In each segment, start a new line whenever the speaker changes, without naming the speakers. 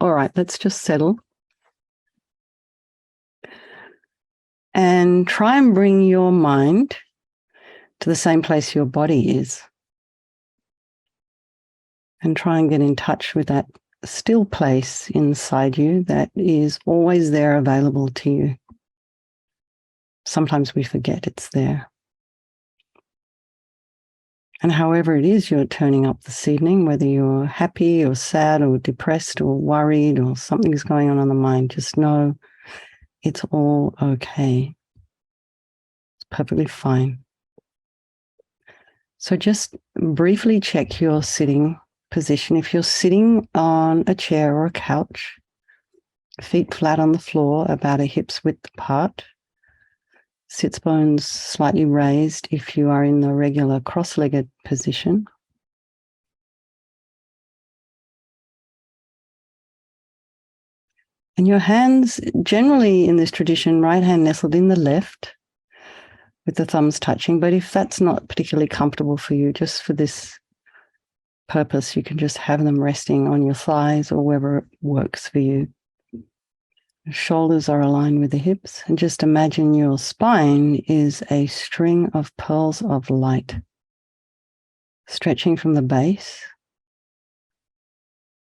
All right, let's just settle. And try and bring your mind to the same place your body is. And try and get in touch with that still place inside you that is always there available to you. Sometimes we forget it's there. And however it is you're turning up this evening, whether you're happy or sad or depressed or worried or something's going on the mind, just know it's all okay. It's perfectly fine. So just briefly check your sitting position. If you're sitting on a chair or a couch, feet flat on the floor, about a hip's width apart, sits bones slightly raised if you are in the regular cross-legged position. And your hands, generally in this tradition, right hand nestled in the left with the thumbs touching. But if that's not particularly comfortable for you, just for this purpose, you can just have them resting on your thighs or wherever works for you. Shoulders are aligned with the hips, and just imagine your spine is a string of pearls of light stretching from the base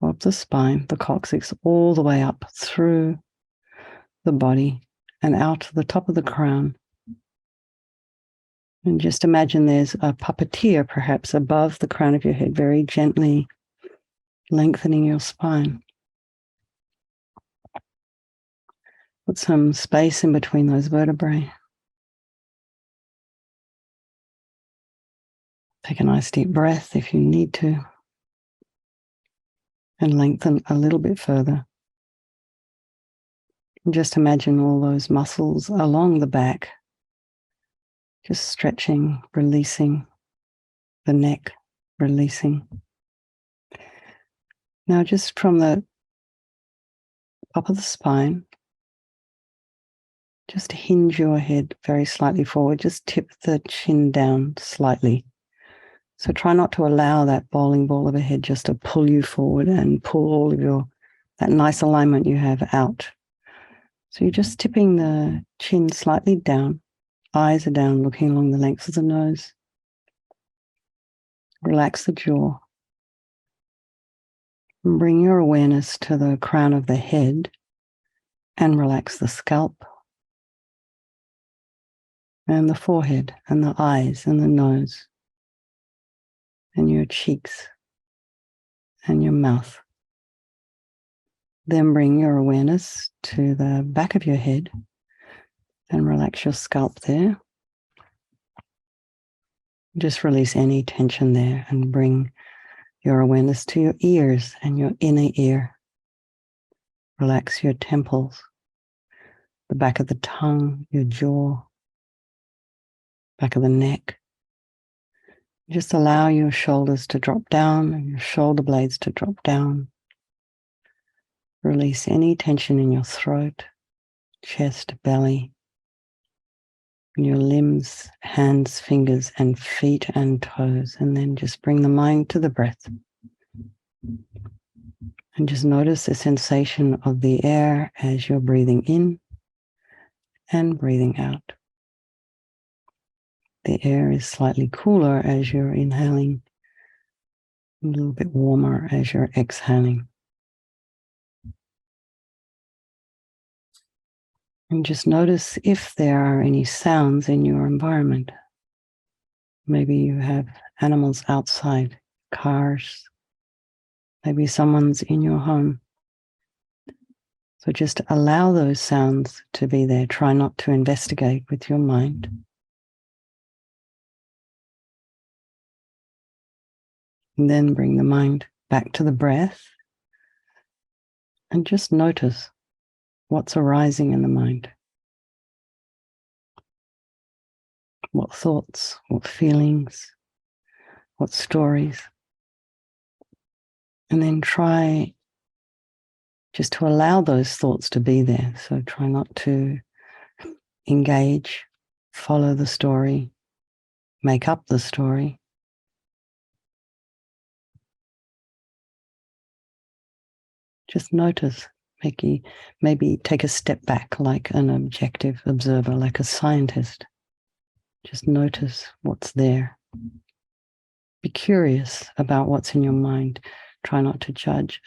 of the spine, the coccyx, all the way up through the body and out to the top of the crown. And just imagine there's a puppeteer perhaps above the crown of your head, very gently lengthening your spine. Put some space in between those vertebrae. Take a nice deep breath if you need to, and lengthen a little bit further. And just imagine all those muscles along the back, just stretching, releasing, the neck, releasing. Now just from the top of the spine, just hinge your head very slightly forward. Just tip the chin down slightly. So try not to allow that bowling ball of a head just to pull you forward and pull all of that nice alignment you have out. So you're just tipping the chin slightly down. Eyes are down, looking along the length of the nose. Relax the jaw. And bring your awareness to the crown of the head and relax the scalp and the forehead and the eyes and the nose and your cheeks and your mouth. Then bring your awareness to the back of your head and relax your scalp there. Just release any tension there and bring your awareness to your ears and your inner ear. Relax your temples, the back of the tongue, your jaw, back of the neck. Just allow your shoulders to drop down and your shoulder blades to drop down. Release any tension in your throat, chest, belly, and your limbs, hands, fingers, and feet and toes. And then just bring the mind to the breath. And just notice the sensation of the air as you're breathing in and breathing out. The air is slightly cooler as you're inhaling, a little bit warmer as you're exhaling. And just notice if there are any sounds in your environment. Maybe you have animals outside, cars, maybe someone's in your home. So just allow those sounds to be there. Try not to investigate with your mind. And then bring the mind back to the breath and just notice what's arising in the mind. What thoughts, what feelings, what stories. And then try just to allow those thoughts to be there. So try not to engage, follow the story, make up the story. Just notice. Maybe take a step back like an objective observer, like a scientist. Just notice what's there. Be curious about what's in your mind. Try not to judge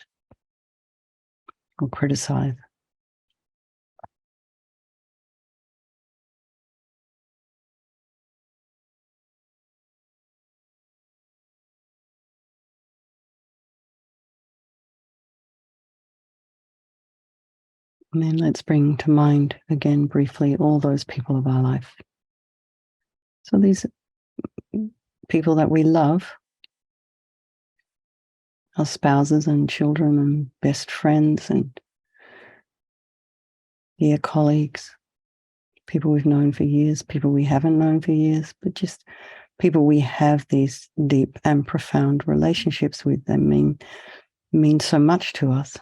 or criticize. And then let's bring to mind again briefly all those people of our life. So these people that we love, our spouses and children and best friends and dear colleagues, people we've known for years, people we haven't known for years, but just people we have these deep and profound relationships with that mean so much to us.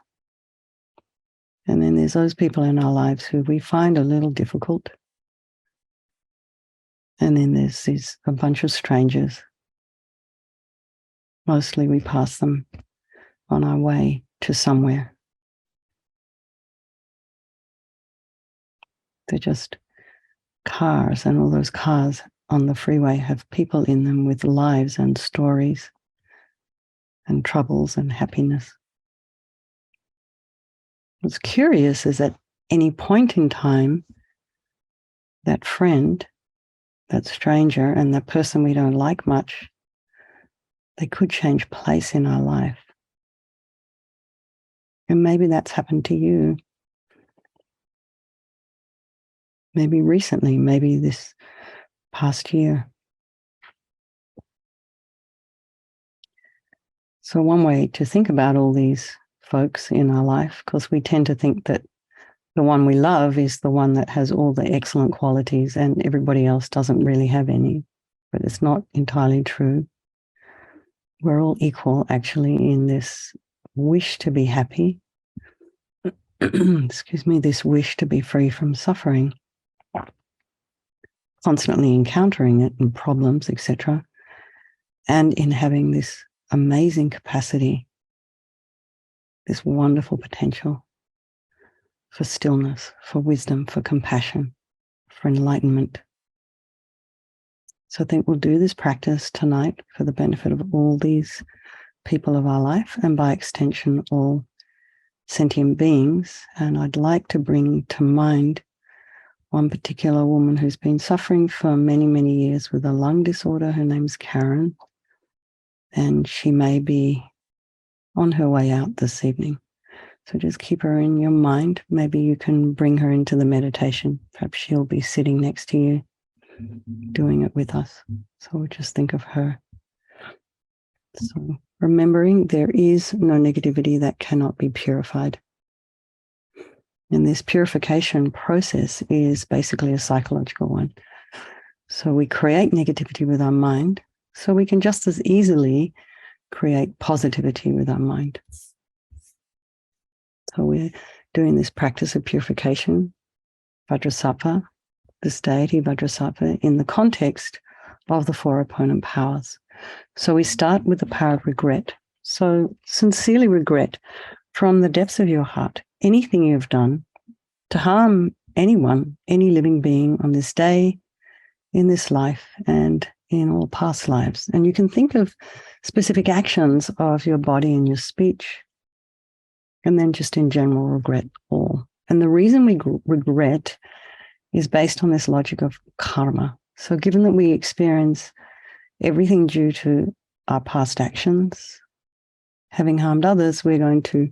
And then there's those people in our lives who we find a little difficult. And then there's a bunch of strangers. Mostly we pass them on our way to somewhere. They're just cars, and all those cars on the freeway have people in them with lives and stories and troubles and happiness. What's curious is at any point in time, that friend, that stranger, and that person we don't like much, they could change place in our life. And maybe that's happened to you. Maybe recently, maybe this past year. So one way to think about all these folks in our life, because we tend to think that the one we love is the one that has all the excellent qualities and everybody else doesn't really have any. But it's not entirely true. We're all equal, actually, in this wish to be happy. Excuse me, this wish to be free from suffering. Constantly encountering it in problems, etc. And in having this amazing capacity, this wonderful potential for stillness, for wisdom, for compassion, for enlightenment. So I think we'll do this practice tonight for the benefit of all these people of our life, and by extension, all sentient beings. And I'd like to bring to mind one particular woman who's been suffering for many, many years with a lung disorder. Her name's Karen, and she may be on her way out this evening. So just keep her in your mind. Maybe you can bring her into the meditation. Perhaps she'll be sitting next to you, doing it with us. So we'll just think of her. So remembering there is no negativity that cannot be purified. And this purification process is basically a psychological one. So we create negativity with our mind, so we can just as easily create positivity with our mind. So we're doing this practice of purification, Vajrasattva, this deity Vajrasattva, in the context of the four opponent powers. So we start with the power of regret. So sincerely regret from the depths of your heart anything you've done to harm anyone, any living being on this day, in this life, and in all past lives. And you can think of specific actions of your body and your speech, and then just in general regret all. And the reason we regret is based on this logic of karma. So given that we experience everything due to our past actions, having harmed others, we're going to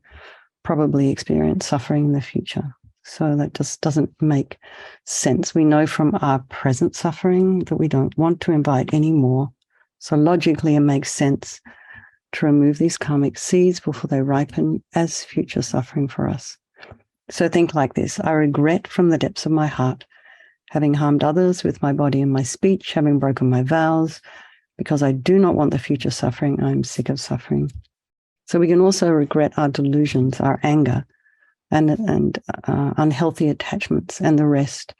probably experience suffering in the future. So that just doesn't make sense. We know from our present suffering that we don't want to invite any more. So logically, it makes sense to remove these karmic seeds before they ripen as future suffering for us. So think like this: I regret from the depths of my heart having harmed others with my body and my speech, having broken my vows, because I do not want the future suffering. I'm sick of suffering. So we can also regret our delusions, our anger, and unhealthy attachments, and the rest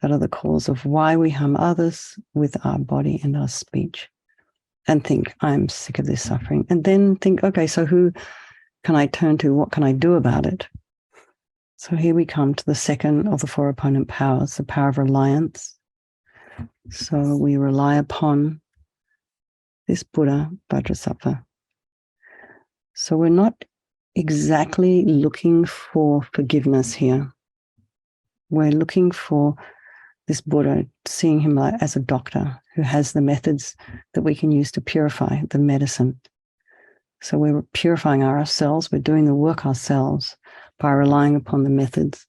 that are the cause of why we harm others with our body and our speech. And think, I'm sick of this suffering. And then think, okay, so who can I turn to? What can I do about it? So here we come to the second of the 4 opponent powers, the power of reliance. So we rely upon this Buddha, Vajrasattva. So we're not exactly looking for forgiveness here. We're looking for this Buddha, seeing him as a doctor who has the methods that we can use to purify the medicine. So we're purifying ourselves, we're doing the work ourselves by relying upon the methods.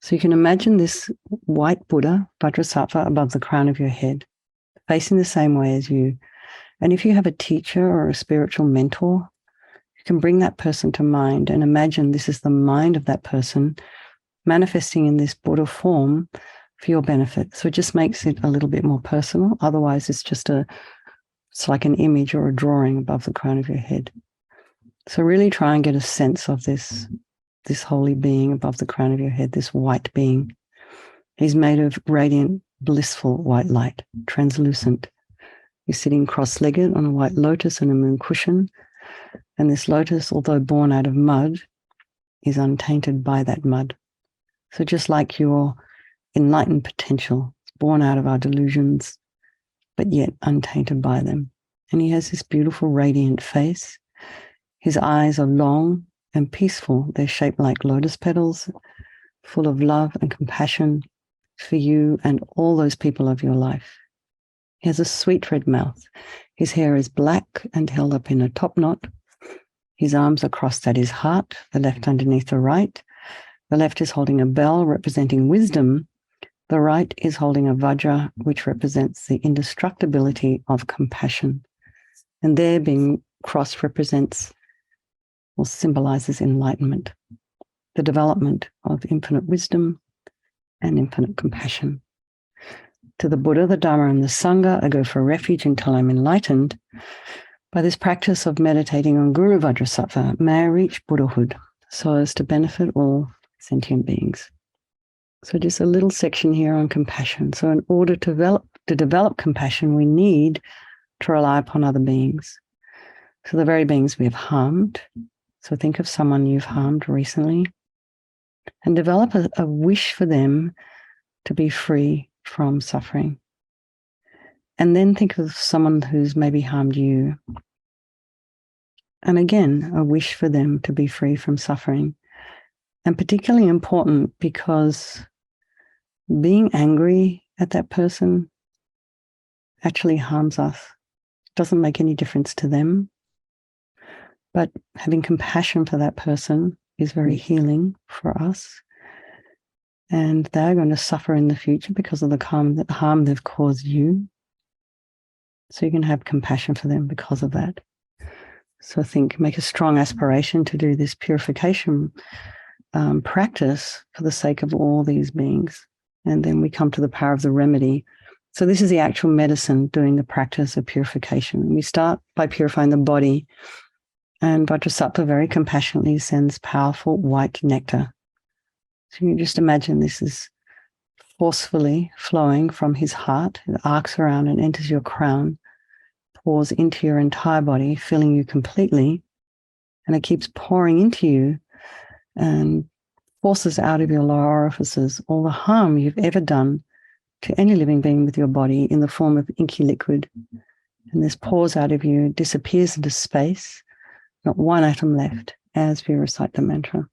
So you can imagine this white Buddha, Vajrasattva, above the crown of your head, facing the same way as you. And if you have a teacher or a spiritual mentor, you can bring that person to mind and imagine this is the mind of that person manifesting in this Buddha form for your benefit. So it just makes it a little bit more personal. Otherwise, it's like an image or a drawing above the crown of your head. So really try and get a sense of this holy being above the crown of your head, this white being. He's made of radiant, blissful white light, translucent. You're sitting cross-legged on a white lotus and a moon cushion. And this lotus, although born out of mud, is untainted by that mud. So just like your enlightened potential, it's born out of our delusions, but yet untainted by them. And he has this beautiful, radiant face. His eyes are long and peaceful. They're shaped like lotus petals, full of love and compassion for you and all those people of your life. He has a sweet red mouth. His hair is black and held up in a top knot. His arms are crossed at his heart, the left underneath the right. The left is holding a bell representing wisdom. The right is holding a vajra, which represents the indestructibility of compassion. And there being crossed represents or symbolizes enlightenment, the development of infinite wisdom and infinite compassion. To the Buddha, the Dharma, and the Sangha, I go for refuge until I'm enlightened. By this practice of meditating on Guru Vajrasattva, may I reach Buddhahood so as to benefit all sentient beings. So just a little section here on compassion. So in order to develop compassion, we need to rely upon other beings. So the very beings we have harmed. So think of someone you've harmed recently and develop a wish for them to be free from suffering. And then think of someone who's maybe harmed you. And again, a wish for them to be free from suffering. And particularly important because being angry at that person actually harms us. It doesn't make any difference to them. But having compassion for that person is very healing for us. And they're going to suffer in the future because of the harm they've caused you. So you can have compassion for them because of that. So make a strong aspiration to do this purification practice for the sake of all these beings. And then we come to the power of the remedy. So this is the actual medicine doing the practice of purification. We start by purifying the body. And Vajrasattva very compassionately sends powerful white nectar. So you just imagine this is forcefully flowing from his heart. It arcs around and enters your crown, pours into your entire body, filling you completely. And it keeps pouring into you and forces out of your lower orifices all the harm you've ever done to any living being with your body in the form of inky liquid. And this pours out of you, disappears into space, not one atom left as we recite the mantra.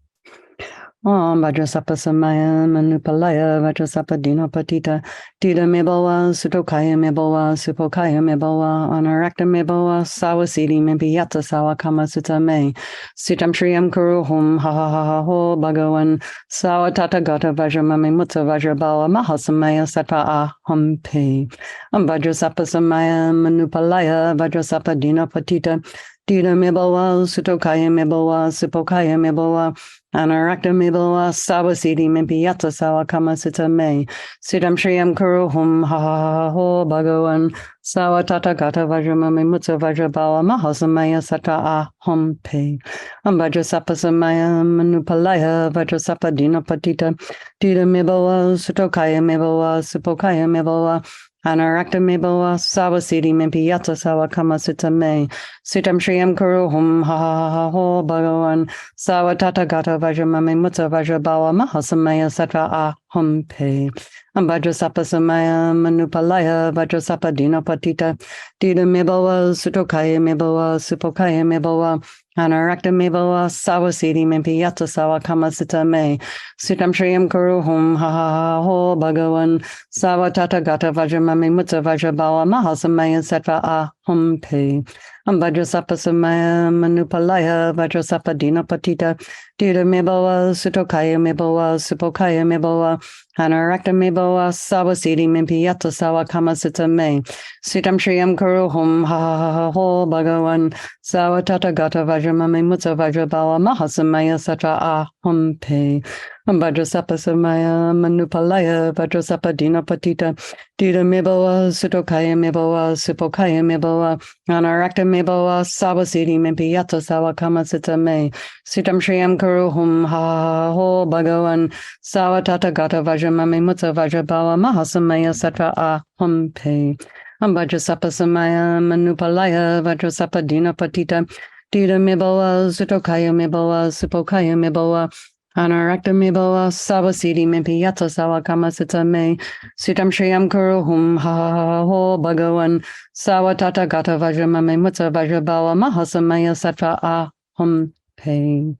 Om Vajrasattva Samaya Manupalaya Vajrasattva Dino Patita Dida Mebawa Sutokaya Mebawa Supokaya Mebawa Anarakta Mebawa Sawasidi Mempiyata Sawakama Sutame Sitam Shriyam Kuruhum Ha Ha Ha Ha Ho Bhagavan Sawatata Gata Vajramami Mutta Vajrabawa Mahasamaya Sattva Aham Pe Om Vajrasattva Samaya Manupalaya Vajrasattva Dino Patita Dida Mebawa Sutokaya Mebawa Supokaya Mebawa Anarakta Mebawa Sawasidi Mempiyata Sawakama Sitame Siddham Shriyam Kuruhum Ha Ha Ha Ho Bhagavan Sawatata Gata Vajramami Mutta Vajrabawa Mahasamaya Sattva Aham Pe Om Vajrasattva Samaya Manupalaya Vajrasattva Dino Patita Dida Mebawa Sutokaya Mebawa Supokaya Mebawa Anarakta me boa sawa siddhi mimpi yata sawa kama sutta me. Sitam shriyam kuru hum ha ha ha ho bhagavan. Sawa tata gata vajramame mutta vajrabawa mahasamaya sattva aham pe. Vajrasattva samaya manupalaya vajrasattva dinapatita. Dida me boa sutokaya me boa supokaya me boa. Anarakta me boa sawa siddhi mimpi yata sawa kama sutta me. Sitam shriyam kuru hum ha ha ha ho bhagavan. Sawa tata gata vajramame mutta vajrabawa mahasamaya sattva aham pe. Vajrasattva samaya manupalaya vajrasattva dinapatita. Dida me boa sutokaya me boa supokaya me boa. Anarakta me boa sawa siddhi mimpi yata sawa kama sutta me. Sitam shriyam kuru hum ha ha ha ha ho bhagavan. Sawa tata gata vajramame mutta vajrabawa mahasamaya sattva aham pe. Vajrasattva samaya manupalaya vajrasattva dinapatita. Dida me boa sutokaya me boa supokaya me boa. Anarakta me boa sawa siddhi mimpi yata sawa kama sutta me. Sitam shriyam kuru hum ha ha ha ho bhagavan. Sawa tata gata vajramame mutta vajrabawa mahasamaya sattva aham pe. Vajrasattva samaya manupalaya vajrasattva dinapatita. Dida me boa sutokaya me boa supokaya me boa. Anarakta me boa sawa siddhi mimpi yata sawa kama sutta me. Sitam shriyam kuru hum ha ha ha ho bhagavan. Sawa tata gata vajramame mutta vajrabawa mahasamaya sattva aham pe.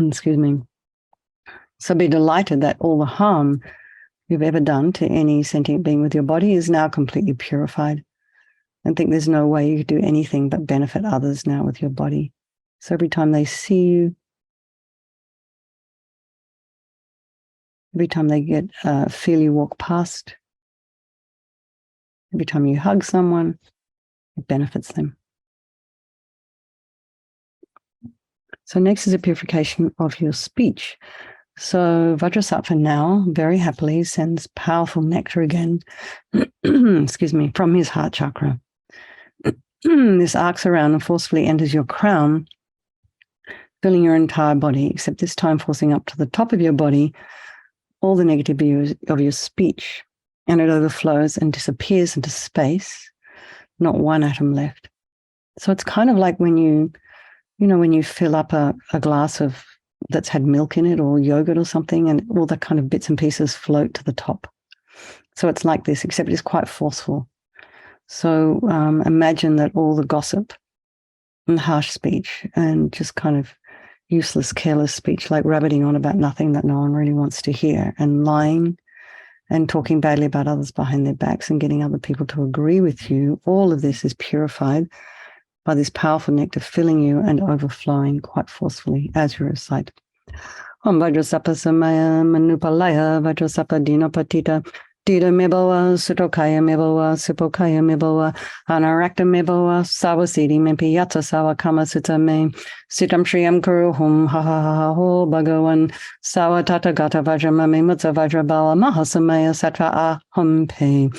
Excuse me. So be delighted that all the harm you've ever done to any sentient being with your body is now completely purified. And think there's no way you could do anything but benefit others now with your body. So every time they see you, every time they feel you walk past, every time you hug someone, it benefits them. So next is a purification of your speech. So Vajrasattva now very happily sends powerful nectar again, excuse me, from his heart chakra. This arcs around and forcefully enters your crown, filling your entire body, except this time forcing up to the top of your body all the negativity of your speech. And it overflows and disappears into space, not one atom left. So it's kind of like when when you fill up a glass of that's had milk in it or yogurt or something, and all the kind of bits and pieces float to the top. So it's like this, except it's quite forceful. So imagine that all the gossip and harsh speech and just kind of useless, careless speech, like rabbiting on about nothing that no one really wants to hear, and lying and talking badly about others behind their backs and getting other people to agree with you, all of this is purified by this powerful nectar filling you and overflowing quite forcefully as you recite. Om Vajrasattva samaya manupalaya Vajrasattva dinapatita. Dida me boa sutokaya me boa supokaya me boa. Anarakta me boa sawa siddhi mimpi yata sawa kama sutta me. Sitam shriyam kuru hum ha ha ha ha ho bhagavan. Sawa tata gata vajramame mutta vajrabawa mahasamaya sattva aham pe.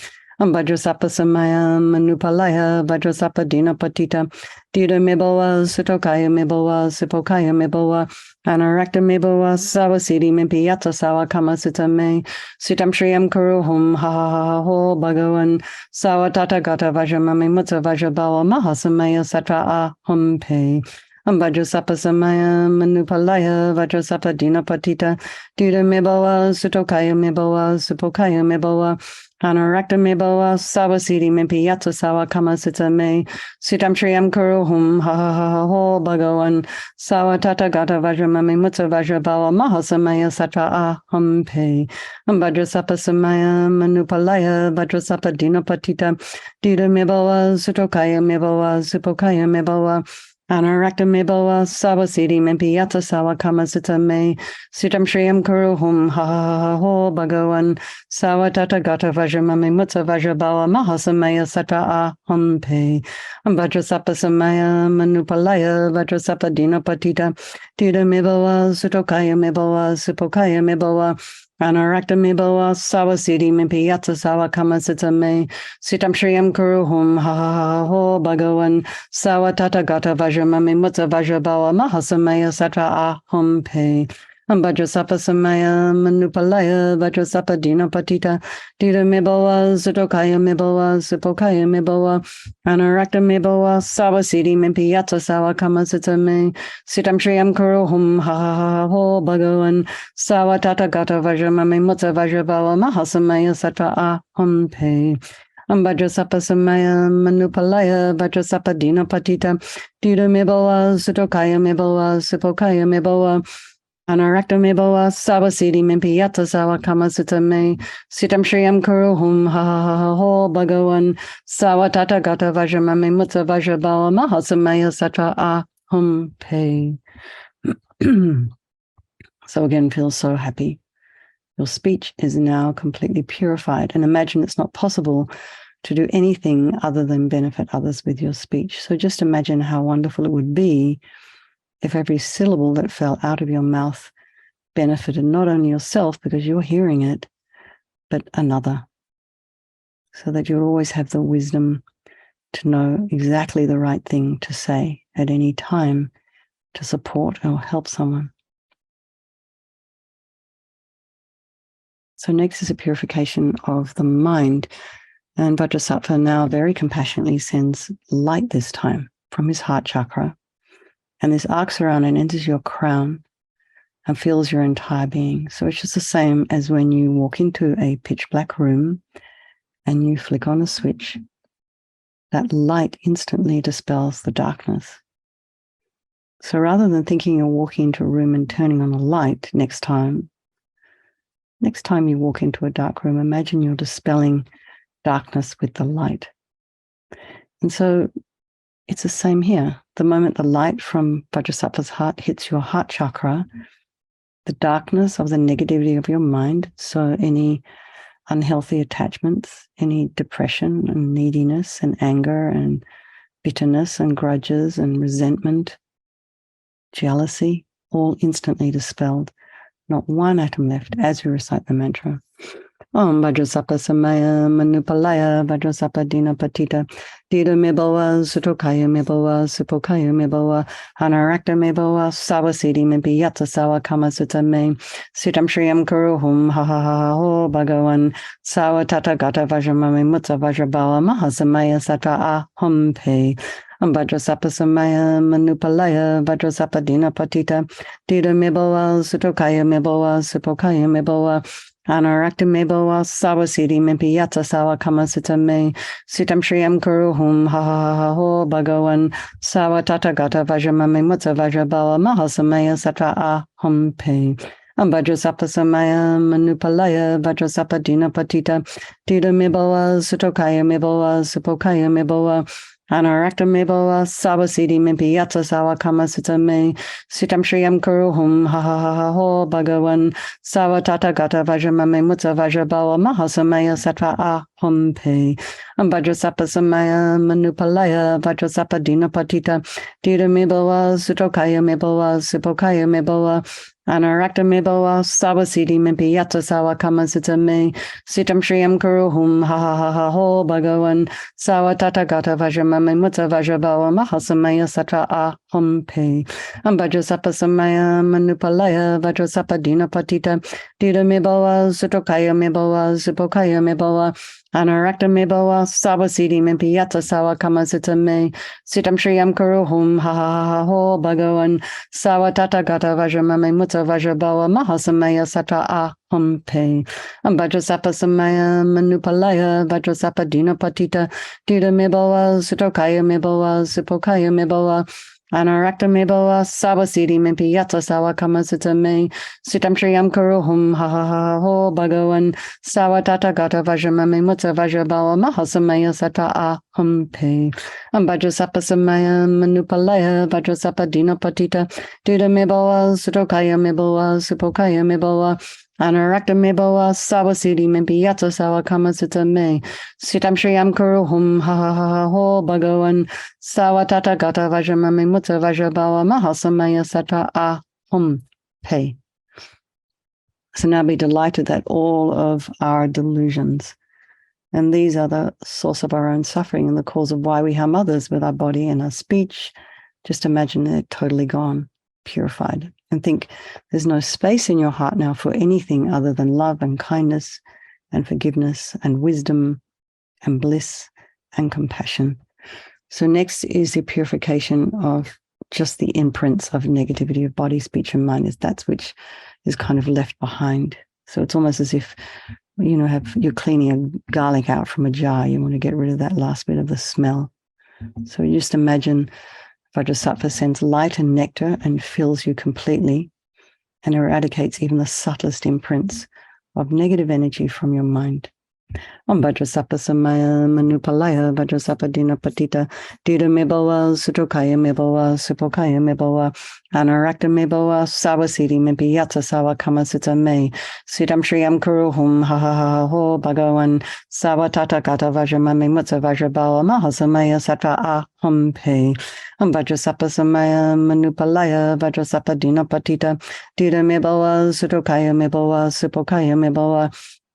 Vajrasattva samaya manupalaya Vajrasattva dinapatita. Dida me boa sutokaya me boa supokaya me boa. Anarakta me boa sawa siddhi mimpi yata sawa kama sutta me. Sitam shriyam kuru hum ha ha ha ho bhagavan. Sawa tata gata vajramame mutta vajrabawa mahasamaya sattva aham pe. Vajrasattva samaya manupalaya Vajrasattva dinapatita. Dida me boa sutokaya me boa supokaya me boa. Anarakta me boa sawa siddhi mimpi yata sawa kama sutta me. Sitam shriyam kuru hum ha ha ha ha ho bhagavan. Sawa tata gata vajramame mutta vajrabawa mahasamaya sattva aham pe. Vajrasattva samaya manupalaya Vajrasattva dinapatita. Dida me boa sutokaya me boa supokaya me boa. Anarakta me boa sawa siddhi mimpi yata sawa kama sutta me. Sitam shriyam kuru hum ha ha ha ho bhagavan. Sawa tata gata vajramame mutta vajrabawa mahasamaya sattva aham pe. Vajrasattva samaya manupalaya Vajrasattva dinapatita. Dida me boa sutokaya me boa supokaya me boa. Anarakta me boa sawa siddhi mimpi yata sawa kama sutta me. Sitam shriyam kuru hum ha ha ha ho bhagavan. Sawa tata gata vajramame mutta vajrabawa mahasamaya sattva aham pe. Vajrasattva Samaya Manupalaya Vajrasattva Dina Patita Dita Mibowa Sutokaya Mibowa Supokaya Mibowa Anarakta Mibowa Sawasidi Mimpi Yatsa Sawa Kama Sitame Sitam Shriyam Kuruhum Ha Ha Ha Ho Bhagavan Sawa Tata Gata Vajramami Mutsa Vajrabala Mahasamaya Sattva Aham Pe Vajrasattva Samaya Manupalaya Vajrasattva Dina Patita Dita Mibowa Sutokaya Mibowa Supokaya Mibowa Anarakta Mibowa Sawasidi Mimpi Yatsa Sawa Kama Sitame Sitam Shriyam Kuruhum Ha Ha Ha Ho Bhagavan Sawa Tata Gata Vajramami Mutsa Vajrabala Mahasamaya Sattva Aham Pe. So again, feel so happy. Your speech is now completely purified, and imagine it's not possible to do anything other than benefit others with your speech. So just imagine how wonderful it would be if every syllable that fell out of your mouth benefited not only yourself because you're hearing it, but another, so that you'll always have the wisdom to know exactly the right thing to say at any time to support or help someone. So next is a purification of the mind. And Vajrasattva now very compassionately sends light this time from his heart chakra. And this arcs around and enters your crown and fills your entire being. So it's just the same as when you walk into a pitch black room and you flick on a switch. That light instantly dispels the darkness. So rather than thinking you're walking into a room and turning on a light next time you walk into a dark room, imagine you're dispelling darkness with the light. And so it's the same here. The moment the light from Vajrasattva's heart hits your heart chakra, the darkness of the negativity of your mind, so any unhealthy attachments, any depression and neediness and anger and bitterness and grudges and resentment, jealousy, all instantly dispelled. Not one atom left as we recite the mantra. Om Vajrasattva Samaya Manupalaya Vajrasattva Dina Patita Dita Mibowa Sutokaya Mibowa Supokaya Mibowa Anarakta Mibowa Sawasidi Mimpi Yatsa Sawa Kama Sitame Sitam Shriyam Kuruhum Ha Ha Ha Ho Bhagavan Sawa Tata Gata Vajramami Mutsa Vajrabala Mahasamaya Sattva Aham Pe Vajrasattva Samaya Manupalaya Vajrasattva Dina Patita Dita Mibowa Sutokaya Mibowa Supokaya Mibowa Anarakta Mibowa Sawasidi Mimpi Yatsa Sawa Kama Sitame Sitam Shriyam Kuruhum Ha Ha Ha Ho Bhagavan Sawa Tata Gata Vajramami Mutsa Vajrabala Mahasamaya Sattva Aham Pe Vajrasattva Samaya Manupalaya Vajrasattva Dina Patita Dita Mibowa Sutokaya Mibowa Supokaya Mibowa Anarakta Mibowa Sawasidi Mimpi Yatsa Sawa Kama Sitame Sitam Shriyam Kuruhum Ha Ha Ha Ho Bhagavan Sawa Tata Gata Vajramami Mutsa Vajrabala Mahasamaya Sattva Aham Pe Vajrasattva Samaya Manupalaya Vajrasattva Dina Patita Dita Mibowa Sutokaya Mibowa Supokaya Mibowa Anarakta Mibowa Sawasidi Mimpi Yatsa Sawa Kama Sitame Sitam Shriyam Kuruhum Ha Ha Ha Ha Ho Bhagavan Sawa Tata Gata Vajramami Mutsa Vajrabala Mahasamaya Sattva Aham Pe Vajrasattva Samaya Manupalaya Vajrasattva Dina Patita Dita Mibowa Sutokaya Mibowa Supokaya Mibowa Anarakta Mibowa Sawasidi Mimpi Yatsa Sawa Kama Sitame Sitam Shriyam Kuruhum Ha Ha Ha Ho Bhagavan Sawa Tata Gata Vajramami Mutsa Vajrabala Mahasamaya Sattva Aham Pe Vajrasattva Samaya Manupalaya Vajrasattva Dina Patita Dita Mibowa Sutokaya Mibowa Supokaya Mibowa Anarakta Mibowa Sawasidi Mimpi Yatsa Sawa Kama Sitame Sitam Shriyam Kuruhum Ha Ha Ha Ho Bhagavan Sawa Tata Gata Vajramami Mutsa Vajrabala Mahasamaya Sattva Aham Pe Vajrasattva Samaya Manupalaya Vajrasattva Dina Patita Dita Mibowa Sutokaya Mibowa Supokaya Mibowa Anarakta Mibowa Sawasidi Mimpi Yatsa Sawa Kama Sitame Sitam Shriyam Kuruhum Ha Ha Ha Ho Bhagavan Sawa Tata Gata Vajramami Mutsa Vajrabala Mahasamaya Sattva Aham Pe. So now be delighted that all of our delusions, and these are the source of our own suffering and the cause of why we harm others with our body and our speech, just imagine they're totally gone, purified. and think there's no space in your heart now for anything other than love and kindness and forgiveness and wisdom and bliss and compassion. So next is the purification of just the imprints of negativity of body, speech, and mind. Is that's which is kind of left behind. So it's almost as if, you know, you're cleaning a garlic out from a jar. You want to get rid of that last bit of the smell. So you just imagine Vajrasattva sends light and nectar and fills you completely and eradicates even the subtlest imprints of negative energy from your mind. Om Vajrasattva Samaya Manupalaya Vajrasattva Dina Patita Dida Mebawa Sutokaya Mebawa Supokaya Mebawa Anarakta Mebawa Sawasiti Mipiyata Sawa Kamasita Me Sitam Shriyam Kuruhum Ha Ha Ha Ho Bhagawan Sawatata Kata Vajramame Mutsa Vajrabawa Mahasamaya Sattva Aham Pe Om Vajrasattva Samaya Manupalaya Vajrasattva Dina Patita Dida Mebawa Sutokaya Mebawa Supokaya Mebawa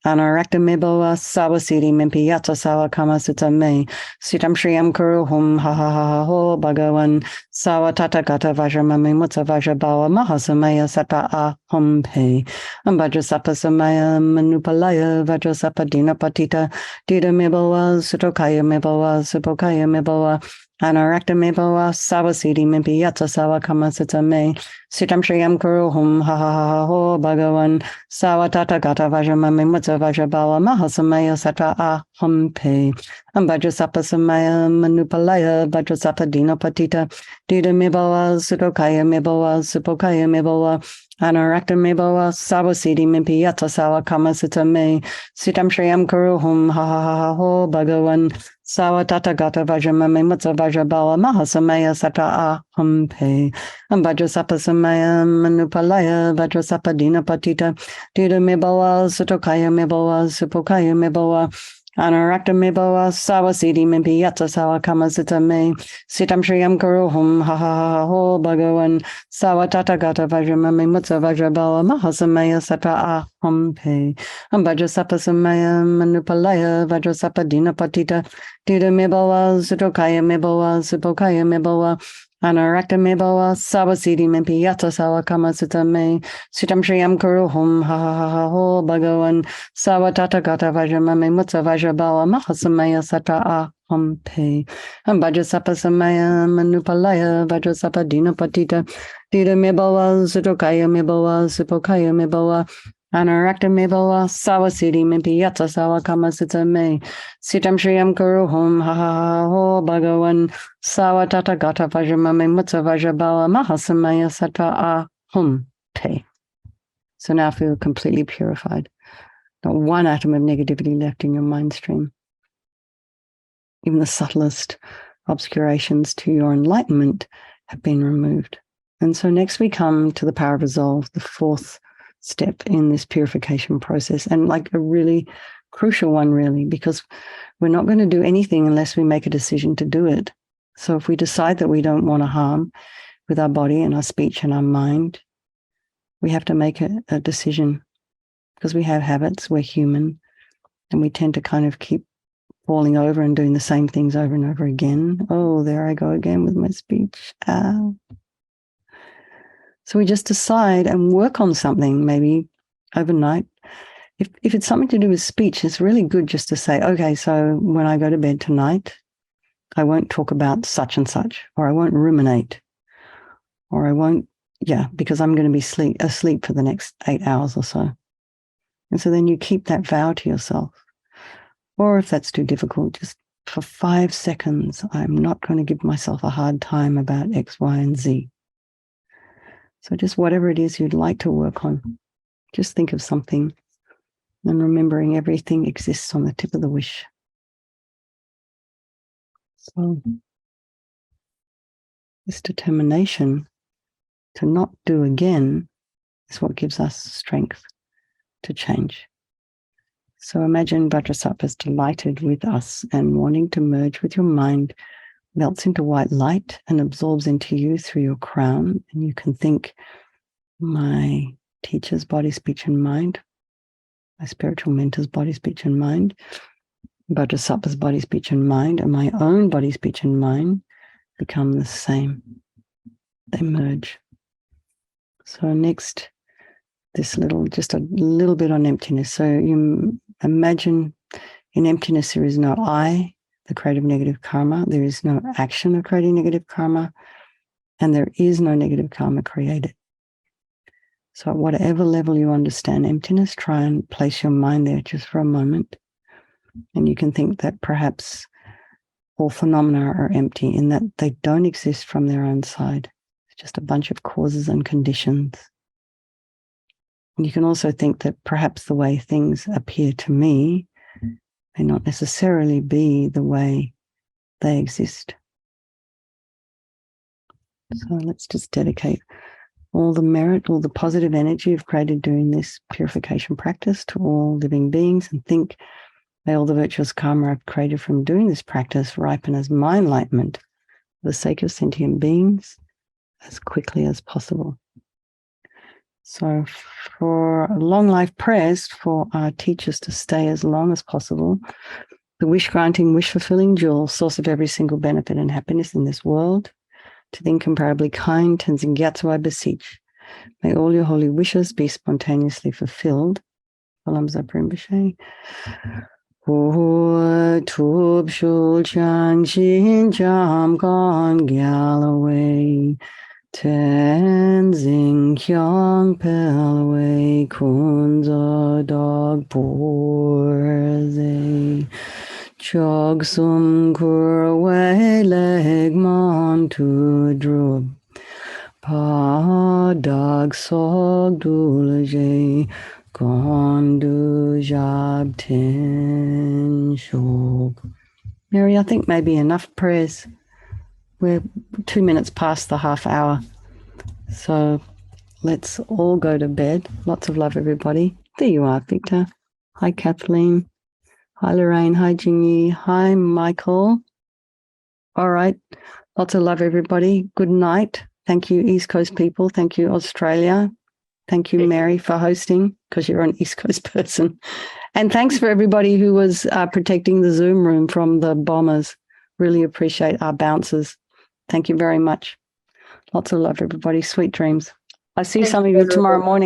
Anarakta Mebawa Sawasiti Mimpiyata Sawa Kamasita Me Sitam Shriyam Kuruhum Ha Ha Ha Ho Bhagawan Sawatata Gata Vajramame Mutsa Vajrabawa Mahasamaya Sattva Aham Pe Om Vajrasattva Samaya Manupalaya Vajrasattva Dina Patita Dida Mebawa Sutokaya Mebawa Supokaya Mebawa Anarakta Mebawa Sawasiti Mimpiyata Sawa Kamasita Me Sitam Shriyam Kuruhum Ha Ha Ha Ho Bhagawan Sawatata Gata Vajramame Mutsa Vajrabawa Mahasamaya Sattva Aham Pe Om Vajrasattva Samaya Manupalaya Vajrasattva Dina Patita Dida Mebawa Sutokaya Mebawa Supokaya Mebawa Anarakta Mebawa Sawasiti Mimpiyata Sawa Kamasita Me Sitam Shriyam Kuruhum Ha Ha Ha Ho Bhagawan Sawatata Gata Vajramame Mutsa Vajrabawa Mahasamaya Sattva Aham Pe Om Vajrasattva Samaya Manupalaya Vajrasattva Dina Patita Dida Mebawa Sutokaya Mebawa Supokaya Mebawa Anarakta Mebawa Sawasiti Mimpiyata Sawa Kamasita Me Sitam Shriyam Kuruhum Ha Ha Ha Ho Bhagawan Sawatata Gata Vajramame Mutsa Vajrabawa Mahasamaya Sattva Aham Pe Om Vajrasattva Samaya Manupalaya Vajrasattva Dina Patita Dida Mebawa Sutokaya Mebawa Supokaya Mebawa Anarakta Mebawa Sawasiti Mimpiyata Sawa Kamasita Me Sitam Shriyam Kuruhum Ha Ha Ha Ho Bhagawan Sawatata Gata Vajramame Mutsa Vajrabawa Mahasamaya Sattva Aham Pe Om Vajrasattva Samaya Manupalaya Vajrasattva Dina Patita Dida Mebawa Sutokaya Mebawa Supokaya Mebawa Anarakta Mebawa Sawasiti Mimpiyata Sawa Kamasita Me Sitam Shriyam Kuruhum Ha Ha Ha Ho Bhagawan Sawatata Gata Vajramame Mutsa Vajrabawa Mahasamaya Sattva Aham Pe. So now feel completely purified. Not one atom of negativity left in your mind stream. Even the subtlest obscurations to your enlightenment have been removed. And so next we come to the power of resolve, the fourth step in this purification process, and like a really crucial one, really, because we're not going to do anything unless we make a decision to do it. So if we decide that we don't want to harm with our body and our speech and our mind, we have to make a decision, because we have habits, we're human, and we tend to kind of keep falling over and doing the same things over and over again. Oh, there I go again with my speech. So we just decide and work on something, maybe overnight. If it's something to do with speech, it's really good just to say, okay, so when I go to bed tonight, I won't talk about such and such, or I won't ruminate, or I won't, because I'm going to be asleep for the next 8 hours or so. And so then you keep that vow to yourself. Or if that's too difficult, just for 5 seconds, I'm not going to give myself a hard time about X, Y, and Z. So just whatever it is you'd like to work on, just think of something, and remembering everything exists on the tip of the wish. So this determination to not do again is what gives us strength to change. So imagine Vajrasattva is delighted with us and wanting to merge with your mind, melts into white light and absorbs into you through your crown. And you can think, my teacher's body, speech, and mind, my spiritual mentor's body, speech, and mind, Vajrasattva's body, speech, and mind, and my own body, speech, and mind become the same. They merge. So next, just a little bit on emptiness. So you imagine in emptiness, there is no I, the creative negative karma. There is no action of creating negative karma, and there is no negative karma created. So at whatever level you understand emptiness, try and place your mind there just for a moment. And you can think that perhaps all phenomena are empty in that they don't exist from their own side. It's just a bunch of causes and conditions. And you can also think that perhaps the way things appear to me may not necessarily be the way they exist. So let's just dedicate all the merit, all the positive energy you've created doing this purification practice to all living beings, and think, may all the virtuous karma I've created from doing this practice ripen as my enlightenment for the sake of sentient beings as quickly as possible. So for long life prayers for our teachers to stay as long as possible, the wish-granting, wish-fulfilling jewel, source of every single benefit and happiness in this world, to the incomparably kind Tenzin Gyatso I beseech, may all your holy wishes be spontaneously fulfilled. Rinpoche. Tub shul chang shin jam gon Galloway, Tenzin kyang pelway kunza dog borze. Chog sum kur way leg mon to drub. Pa dag sog dulaje gondu jab ten shog. Mary, I think maybe enough prayers. We're 2 minutes past the half hour. So let's all go to bed. Lots of love, everybody. There you are, Victor. Hi, Kathleen. Hi, Lorraine. Hi, Jingy. Hi, Michael. All right. Lots of love, everybody. Good night. Thank you, East Coast people. Thank you, Australia. Thank you, Mary, for hosting, because you're an East Coast person. And thanks for everybody who was protecting the Zoom room from the bombers. Really appreciate our bouncers. Thank you very much. Lots of love, everybody. Sweet dreams. I see some of you tomorrow morning.